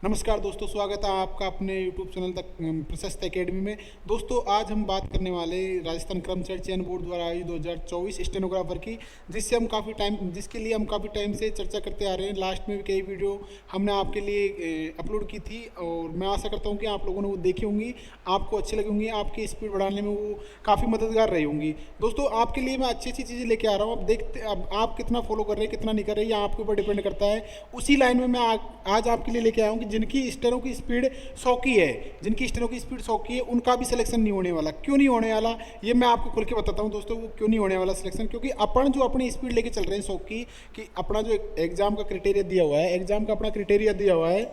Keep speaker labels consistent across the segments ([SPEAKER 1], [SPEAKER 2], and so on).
[SPEAKER 1] नमस्कार दोस्तों, स्वागत है आपका अपने YouTube चैनल तक प्रशस्त एकेडमी में। दोस्तों आज हम बात करने वाले राजस्थान कर्मचारी चयन बोर्ड द्वारा आयोजित 2024 स्टेनोग्राफर की, जिसके लिए हम काफ़ी टाइम से चर्चा करते आ रहे हैं। लास्ट में भी कई वीडियो हमने आपके लिए अपलोड की थी और मैं आशा करता हूं कि आप लोगों ने वो देखी होंगी, आपको अच्छी लगी होंगी, आपकी स्पीड बढ़ाने में वो काफ़ी मददगार रही होंगी। दोस्तों आपके लिए मैं अच्छी अच्छी चीज़ें लेके आ रहा हूँ। अब आप कितना फॉलो कर रहे हैं, कितना नहीं कर रहे हैं, ये आपके ऊपर डिपेंड करता है। उसी लाइन में मैं आज आपके लिए लेके आया हूँ कि जिनकी स्टेनो की स्पीड 100 की है, जिनकी स्टेनो की स्पीड 100 की है, उनका भी सिलेक्शन नहीं होने वाला। क्यों नहीं होने वाला ये मैं आपको खुल के बताता हूँ दोस्तों। वो क्यों नहीं होने वाला सिलेक्शन, क्योंकि अपन जो अपनी स्पीड लेके चल रहे हैं 100 की, कि अपना जो एग्जाम का क्राइटेरिया दिया हुआ है, एग्जाम का अपना क्राइटेरिया दिया हुआ है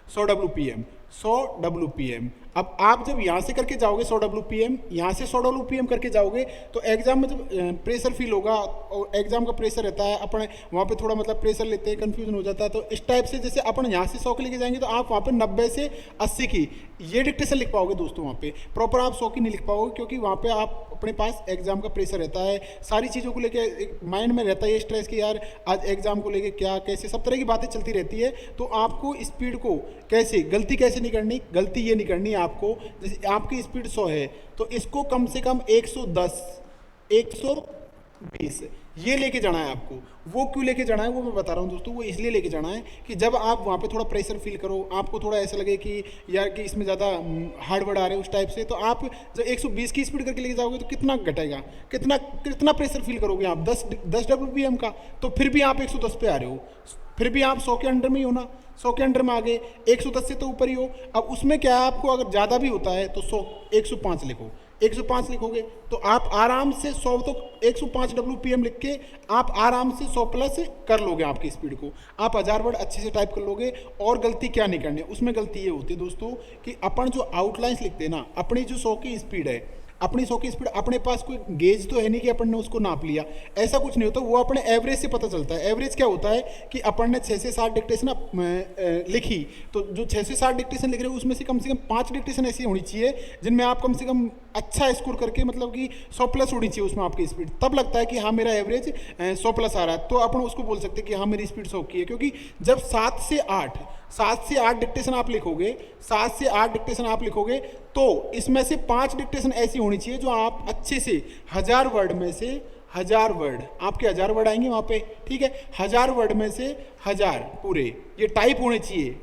[SPEAKER 1] 100 WPM, 100 WPM। अब आप जब यहाँ से करके जाओगे 100 WPM, यहाँ से 100 WPM करके जाओगे तो एग्जाम में जब प्रेशर फील होगा, और एग्जाम का प्रेशर रहता है, अपन वहाँ पे थोड़ा मतलब प्रेशर लेते हैं, कंफ्यूजन हो जाता है। तो इस टाइप से जैसे अपन यहाँ से 100 की लेके जाएंगे तो आप वहाँ पे 90 से 80 की ये डिक्टेशन लिख पाओगे दोस्तों। वहाँ पे प्रॉपर आप 100 की नहीं लिख पाओगे, क्योंकि वहाँ पे आप अपने पास एग्जाम का प्रेशर रहता है, सारी चीज़ों को लेके माइंड में रहता है ये स्ट्रेस कि यार आज एग्जाम को लेके क्या कैसे, सब तरह की बातें चलती रहती है। तो आपको स्पीड को कैसे गलती कैसे नहीं करनी, गलती ये नहीं करनी आपको। जैसे आपकी स्पीड 100 है तो इसको कम से कम 110, 120 ये लेके जाना है आपको। वो क्यों लेके जाना है वो मैं बता रहा हूँ दोस्तों। वो इसलिए लेके जाना है कि जब आप वहाँ पे थोड़ा प्रेशर फील करो, आपको थोड़ा ऐसा लगे कि यार कि इसमें ज़्यादा हार्ड वर्ड आ रहे हैं उस टाइप से, तो आप जब 120 की स्पीड करके लेके जाओगे तो कितना घटेगा, कितना कितना प्रेशर फील करोगे आप 10 WPM का। तो फिर भी आप 110 पे आ रहे हो, फिर भी आप 100 के अंडर में ही हो ना, 100 के अंडर में आ गए, 110 से तो ऊपर ही हो। अब उसमें क्या है, आपको अगर ज़्यादा भी होता है तो 105 लिखो, 105 लिखोगे तो आप आराम से 100 तो 105 WPM लिख के आप आराम से 100 प्लस कर लोगे। आपकी स्पीड को आप 1000 वर्ड अच्छे से टाइप कर लोगे। और गलती क्या नहीं करनी, उसमें गलती ये होती है दोस्तों कि अपन जो आउटलाइंस लिखते हैं ना, अपनी जो 100 की स्पीड है, अपनी 100 की स्पीड, अपने पास कोई गेज तो है नहीं कि अपन ने उसको नाप लिया, ऐसा कुछ नहीं होता। वो अपने एवरेज से पता चलता है। एवरेज क्या होता है कि अपन ने 6 से 7 डिक्टेशन लिखी, तो जो 6 से 7 डिक्टेशन लिख रहे हो उसमें से कम 5 डिक्टेशन ऐसी होनी चाहिए जिनमें आप कम से कम अच्छा स्कोर करके, मतलब कि 100 प्लस होनी चाहिए उसमें आपकी स्पीड। तब लगता है कि हाँ मेरा एवरेज 100 प्लस आ रहा है, तो अपन उसको बोल सकते हैं कि हाँ मेरी स्पीड 100 की है। क्योंकि जब 7 से 8 डिक्टेशन आप लिखोगे, 7 से 8 डिक्टेशन आप लिखोगे, तो इसमें से 5 डिक्टेशन ऐसी होनी चाहिए जो आप अच्छे से 1000 वर्ड में से 1000 वर्ड, आपके 1000 वर्ड आएंगे वहाँ पे, ठीक है, 1000 वर्ड में से 1000 पूरे ये टाइप होने चाहिए।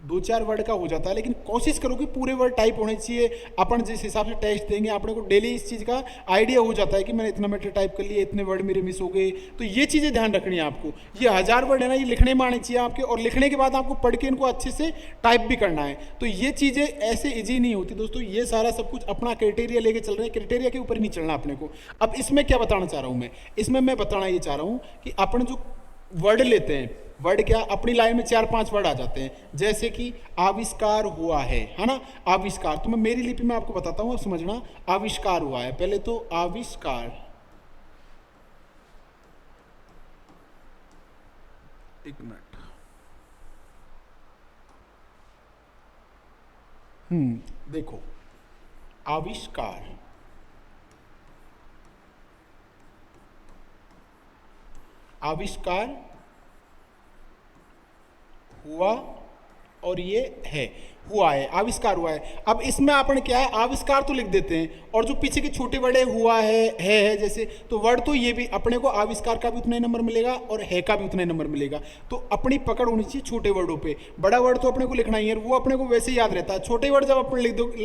[SPEAKER 1] 2-4 वर्ड का हो जाता है, लेकिन कोशिश करो कि पूरे वर्ड टाइप होने चाहिए। अपन जिस हिसाब से टेस्ट देंगे अपने को डेली इस चीज़ का आइडिया हो जाता है कि मैंने इतना मैटर टाइप कर लिया, इतने वर्ड मेरे मिस हो गए। तो ये चीज़ें ध्यान रखनी है आपको। ये 1000 वर्ड है ना, ये लिखने में आने चाहिए आपके, और लिखने के बाद आपको पढ़ के इनको अच्छे से टाइप भी करना है। तो ये चीज़ें ऐसे ईजी नहीं होती दोस्तों। ये सारा सब कुछ अपना क्राइटेरिया लेके चल रहे हैं, क्राइटेरिया के ऊपर नहीं चलना अपने को। अब इसमें क्या बताना चाह रहा हूँ मैं, इसमें मैं बताना ये चाह रहा हूँ कि अपन जो वर्ड लेते हैं, वर्ड क्या, अपनी लाइन में 4-5 वर्ड आ जाते हैं। जैसे कि आविष्कार हुआ है ना, आविष्कार। तो मैं मेरी लिपि में आपको बताता हूँ, अब समझना। आविष्कार हुआ है, पहले तो आविष्कार, एक मिनट, देखो, आविष्कार, आविष्कार हुआ, और ये है, हुआ है, आविष्कार हुआ है। अब इसमें अपन क्या है, आविष्कार तो लिख देते हैं, और जो पीछे के छोटे बड़े हुआ है जैसे, तो वर्ड तो ये भी अपने को आविष्कार का भी उतना ही नंबर मिलेगा और है का भी उतना ही नंबर मिलेगा। तो अपनी पकड़ होनी चाहिए छोटे वर्डों पे। बड़ा वर्ड तो अपने को लिखना ही है, वो अपने को वैसे ही याद रहता है। छोटे वर्ड जब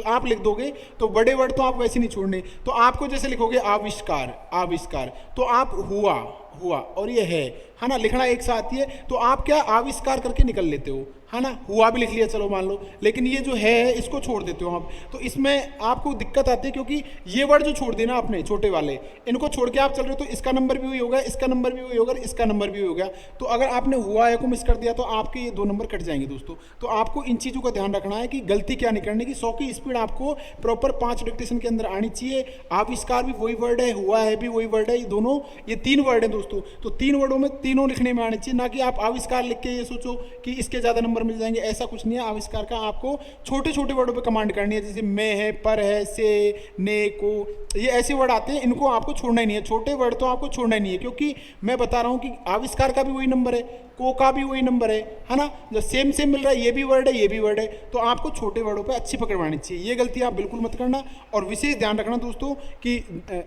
[SPEAKER 1] आप लिख दोगे तो बड़े वर्ड तो आप वैसे नहीं छोड़ने। तो आपको जैसे लिखोगे आविष्कार, आविष्कार, तो आप हुआ और ये है ना, लिखना एक साथ ही है। तो आप क्या आविष्कार करके निकल लेते हो, है ना, हुआ भी लिख लिया चलो मान लो, लेकिन ये जो है इसको छोड़ देते हो आप। तो इसमें आपको दिक्कत आती है, क्योंकि ये वर्ड जो छोड़ देना आपने छोटे वाले, इनको छोड़ के आप चल रहे हो, तो इसका नंबर भी वही होगा, इसका नंबर भी वही होगा, इसका नंबर भी हो गया। तो अगर आपने हुआ है को मिस कर दिया तो आपके ये 2 नंबर कट जाएंगे दोस्तों। तो आपको इन चीज़ों का ध्यान रखना है कि गलती क्या नहीं करनी, कि 100 की स्पीड आपको प्रॉपर 5 डिक्टेशन के अंदर आनी चाहिए। आविष्कार भी वही वर्ड है, हुआ है भी वही वर्ड है, ये दोनों, ये 3 वर्ड है दोस्तों। तो 3 वर्डों में तीनों लिखने में आने चाहिए, ना कि आप आविष्कार लिख के ये सोचो कि इसके ज़्यादा नंबर मिल जाएंगे। ऐसा कुछ नहीं है। आविष्कार का आपको छोटे छोटे वर्डों पे कमांड करनी है, जैसे मैं है, पर है, से, ने, को, ये ऐसे वर्ड आते हैं, इनको आपको छोड़ना ही नहीं है। छोटे वर्ड तो आपको छोड़ना ही नहीं है, क्योंकि मैं बता रहा हूँ कि आविष्कार का भी वही नंबर है, को का भी वही नंबर है ना, जो सेम सेम मिल रहा है, ये भी वर्ड है ये भी वर्ड है, तो आपको छोटे वर्डों पे अच्छी पकड़ बनानी चाहिए। ये गलती आप बिल्कुल मत करना। और विशेष ध्यान रखना दोस्तों कि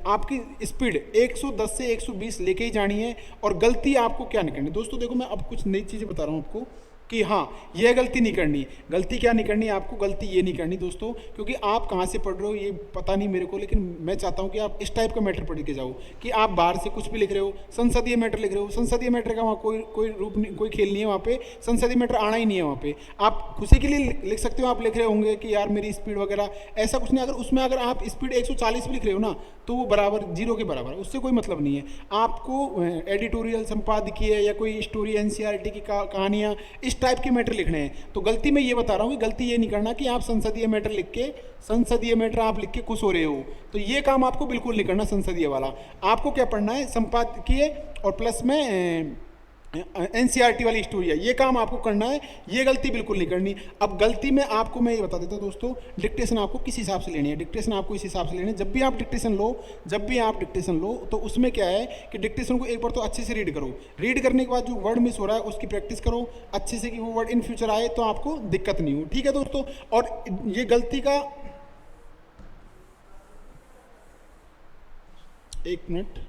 [SPEAKER 1] आपकी स्पीड 110 से 120 लेके ही जानी है। और गलती आपको क्या नहीं करनी दोस्तों, देखो मैं अब कुछ नई चीज़ें बता रहा हूँ आपको कि हाँ यह गलती नहीं करनी। गलती क्या नहीं करनी आपको, गलती ये नहीं करनी दोस्तों, क्योंकि आप कहाँ से पढ़ रहे हो ये पता नहीं मेरे को, लेकिन मैं चाहता हूँ कि आप इस टाइप का मैटर पढ़ के जाओ कि आप बाहर से कुछ भी लिख रहे हो, संसदीय मैटर लिख रहे हो, संसदीय मैटर का वहाँ कोई रूप नहीं, कोई खेल नहीं है वहाँ पे, संसदीय मैटर आना ही नहीं है वहाँ पे। आप खुशी के लिए लिख सकते हो, आप लिख रहे होंगे कि यार मेरी स्पीड वगैरह, ऐसा कुछ नहीं। अगर उसमें अगर आप स्पीड 140 भी लिख रहे हो ना, तो वो बराबर 0 के बराबर है, उससे कोई मतलब नहीं है। आपको एडिटोरियल, संपादकीय या कोई स्टोरी, एनसीईआरटी की कहानियाँ, इस टाइप के मैटर लिखने हैं। तो गलती मैं ये बता रहा हूँ कि गलती ये नहीं करना कि आप संसदीय मैटर लिख के, संसदीय मैटर आप लिख के खुश हो रहे हो, तो ये काम आपको बिल्कुल नहीं करना संसदीय वाला। आपको क्या पढ़ना है, संपादकीय और प्लस में एनसीईआरटी वाली स्टोरी है, ये काम आपको करना है, ये गलती बिल्कुल नहीं करनी। अब गलती में आपको मैं ये बता देता हूँ दोस्तों, डिक्टेशन आपको किस हिसाब से लेनी है, डिक्टेशन आपको इस हिसाब से लेनी है। जब भी आप डिक्टेशन लो तो उसमें क्या है कि डिक्टेशन को एक बार तो अच्छे से रीड करो, रीड करने के बाद जो वर्ड मिस हो रहा है उसकी प्रैक्टिस करो अच्छे से कि वो वर्ड इन फ्यूचर आए तो आपको दिक्कत नहीं हो। ठीक है दोस्तों, और ये गलती का, एक मिनट,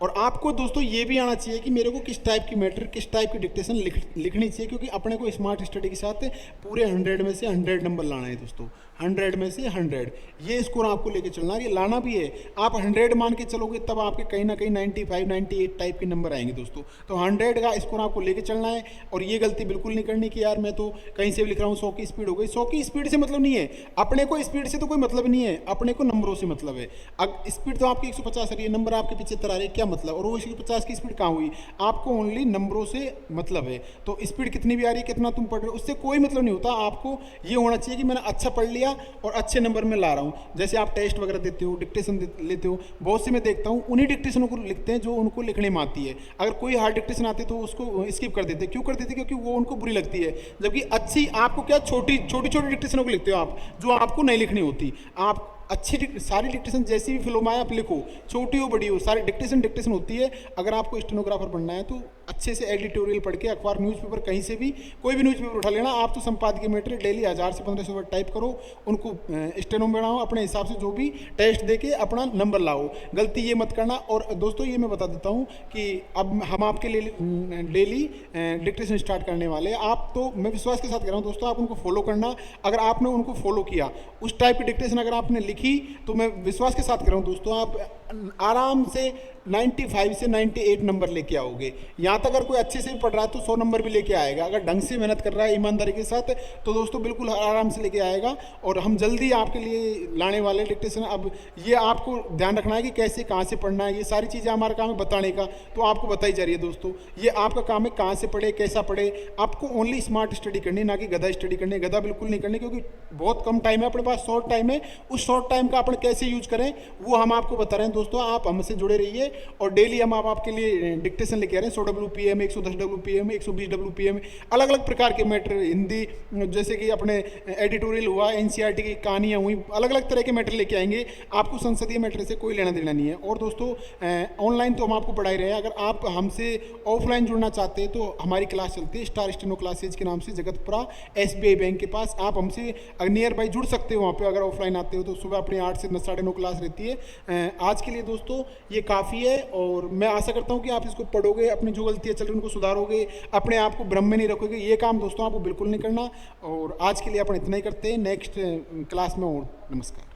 [SPEAKER 1] और आपको दोस्तों ये भी आना चाहिए कि मेरे को किस टाइप की मैटर, किस टाइप की डिक्टेशन लिखनी चाहिए, क्योंकि अपने को स्मार्ट स्टडी के साथ पूरे 100 में से 100 नंबर लाना है दोस्तों, 100 में से 100 ये स्कोर आपको लेके चलना है, ये लाना भी है। आप 100 मान के चलोगे तब आपके कहीं ना कहीं 95, 98 टाइप के नंबर आएंगे दोस्तों। तो 100 का स्कोर आपको लेके चलना है। और ये गलती बिल्कुल नहीं करनी कि यार मैं तो कहीं से भी लिख रहा हूँ 100 की स्पीड हो गई। 100 की स्पीड से मतलब नहीं है, अपने को स्पीड से तो कोई मतलब नहीं है, अपने को नंबरों से मतलब है। अब स्पीड तो आपकी 150 आ रही है, नंबर आपके 75 आ रहे हैं, क्या मतलब, और वो 150 की स्पीड कहाँ हुई, आपको ओनली नंबरों से मतलब है। तो स्पीड कितनी भी आ रही है, कितना तुम पढ़ रहे हो, उससे कोई मतलब नहीं होता। आपको ये होना चाहिए कि मैंने अच्छा पढ़ लिया और अच्छे नंबर में ला रहा हूँ। जैसे आप टेस्ट वगैरह देते हो, डिक्टेशन लेते हो, बहुत से मैं देखता हूँ उन्हीं डिक्टेशनों को लिखते हैं जो उनको लिखने में आती है। अगर कोई हार्ड डिक्टेशन आती है तो उसको स्किप कर देते हैं। क्यों कर देते हैं, क्योंकि वो उनको बुरी लगती है। जबकि अच्छी, आपको क्या, छोटी छोटी डिक्टेशनों को लिखते हो आप, जो आपको नहीं लिखनी होती। आप अच्छी सारी डिक्टेशन जैसी भी फिल्म आए आप लिखो, छोटी हो बड़ी हो, सारी डिक्टेशन होती है। अगर आपको स्टेनोग्राफर बनना है तो अच्छे से एडिटोरियल पढ़ के, अखबार, न्यूज़पेपर, कहीं से भी कोई भी न्यूज़पेपर उठा लेना। आप तो संपादकीय मैटर डेली 1000 से 1500 वर्ड टाइप करो, उनको स्टेनो में बनाओ, अपने हिसाब से जो भी टेस्ट दे के अपना नंबर लाओ। गलती ये मत करना। और दोस्तों ये मैं बता देता हूँ कि अब हम आपके लिए डेली डिक्टेशन स्टार्ट करने वाले हैं। आप तो, मैं विश्वास के साथ कह रहा हूँ दोस्तों, आप उनको फॉलो करना। अगर आपने उनको फॉलो किया, उस टाइप की डिक्टेशन अगर आपने लिखी, तो मैं विश्वास के साथ कह रहा हूँ दोस्तों, आप आराम से 95 से 98 नंबर लेके आओगे। यहाँ तक अगर कोई अच्छे से भी पढ़ रहा है तो 100 नंबर भी लेके आएगा। अगर ढंग से मेहनत कर रहा है ईमानदारी के साथ, तो दोस्तों बिल्कुल आराम से लेके आएगा। और हम जल्दी आपके लिए लाने वाले डिक्टेशन। अब ये आपको ध्यान रखना है कि कैसे, कहाँ से पढ़ना है, ये सारी चीज़ें हमारा काम है बताने का, तो आपको बताई जा रही है दोस्तों। ये आपका काम है, कहाँ से पढ़े, कैसा पढ़े। आपको ओनली स्मार्ट स्टडी करनी है, ना कि गधा स्टडी करनी है। गधा बिल्कुल नहीं करनी, क्योंकि बहुत कम टाइम है अपने पास, शॉर्ट टाइम है। उस शॉर्ट टाइम का अपन कैसे यूज करें वो हम आपको बता रहे हैं दोस्तों। आप हमसे जुड़े रहिए और डेली हम आपके लिए डिक्टेशन लेके आ रहे हैं। 100 WPM, 110 WPM, 120 WPM, अलग अलग प्रकार के मैटर, हिंदी जैसे कि अपने एडिटोरियल हुआ, एनसीईआरटी की कहानियाँ हुई, अलग अलग तरह के मैटर लेके आएंगे। आपको संसदीय मैटर से कोई लेना देना नहीं है। और दोस्तों ऑनलाइन तो हम आपको पढ़ा ही रहे हैं। अगर आप हमसे ऑफलाइन जुड़ना चाहते हैं तो हमारी क्लास चलती है स्टार स्टेनो क्लासेज के नाम से, जगतपुरा SBI बैंक के पास। आप हमसे नियर बाई जुड़ सकते हो वहाँ पे। अगर ऑफलाइन आते हो तो सुबह अपनी 8 से 9, 9:30 क्लास रहती है। आज के लिए दोस्तों ये काफ़ी है, और मैं आशा करता हूँ कि आप इसको पढ़ोगे, अपनी जो गलतियाँ चल रही हैं उनको सुधारोगे, अपने आप को भ्रम में नहीं रखोगे। ये काम दोस्तों आपको बिल्कुल नहीं करना। और आज के लिए अपन इतना ही करते हैं, नेक्स्ट क्लास में और नमस्कार।